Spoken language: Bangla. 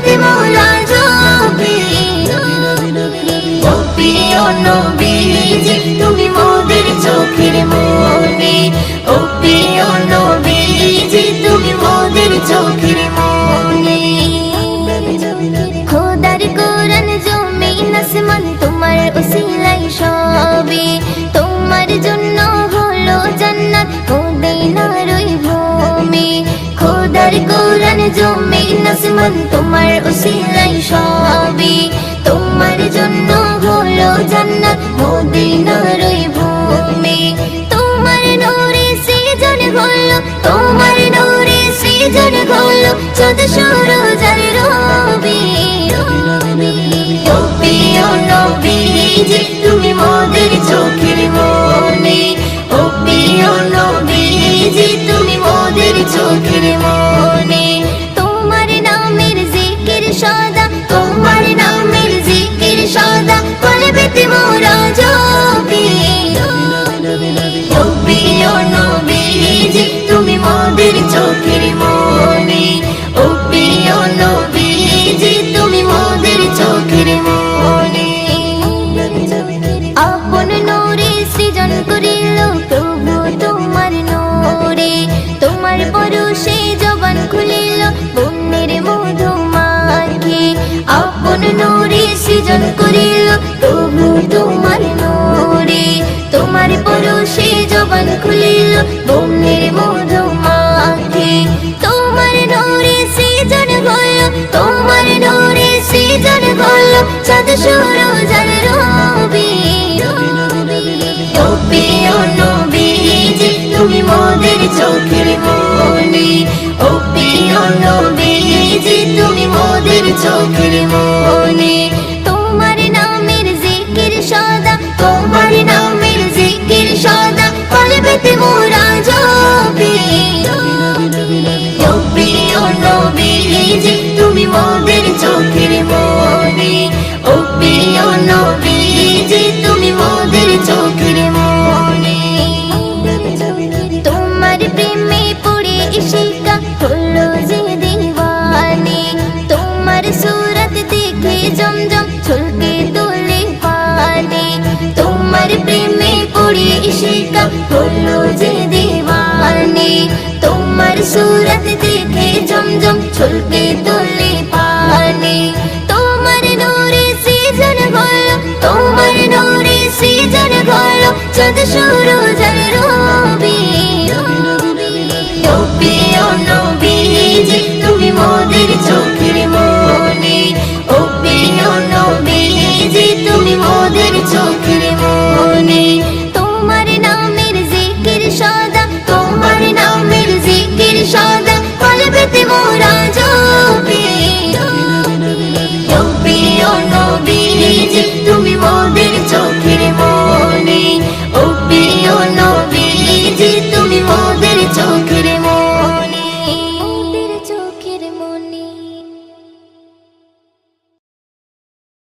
পেতে মোরা জপি। ও প্রিয় নবীজি তুমি মোদের চোখের মনি, ও প্রিয় নবীজি তুমি মোদের চোখের মনি। খোদার কোরআন জমিন আসমান তোমার উসিলাই সবই, তোমার জন্য হলো জান্নাত মদিনার ওই ভূমি। খোদার কোরআন জমিন আসমান তোমার উসিলাই সবই, তোমার জন্য হলো জান্নাত মদিনার ওই ভূমি। তোমার নূরে সৃজন হলো, তোমার নূরে সৃজন হলো চাঁদ সূরজ আর রবি। ও প্রিয় নবীজি তুমি মোদের চোখের মনি, ও প্রিয় নবীজি তুমি মোদের চোখের মনি। তোমার নামের জিকির সদা, তোমার নামের জিকির সদা কলবেতে মোরা জপি। ও প্রিয় নবীজি তুমি মোদের চোখের মনি, ও প্রিয় নবীজি তুমি মোদের চোখের মনি। আপন নূরে সৃজন করিল প্রভু তোমার নূরে, তোমার পরশে জবান খুলিল বন্যের মধু মাখি। আপন নূরে সৃজন করিল প্রভু তোমার নূরে, তোমার পরশে জবান খুলিল বন্যের মধু মাখি। তোমার নূরে সৃজন হলো, তোমার নূরে সৃজন হলো চাঁদ সূরজ আর রবি। ও প্রিয় নবীজি তুমি মোদের চোখের মনি, ও প্রিয় নবীজি তুমি মোদের চোখের মনি। তোমার নামের জিকির সদা, তোমার নামের জিকির সদা কলবেতে মোরা জপি। ও প্রিয় নবীজি তুমি মোদের চোখের মনি, ও প্রিয় নবীজি তুমি মোদের চোখের মনি। তোমার প্রেমে পড়ে ইশিকা হলো যে দিওয়ানি, তোমার সুরত দেখে জমজম ছলকে তোলে পানি। তোমার প্রেমে পড়ে ইশিকা হলো যে দিওয়ানি, তোমার সুরত দেখে জমজম ছলকে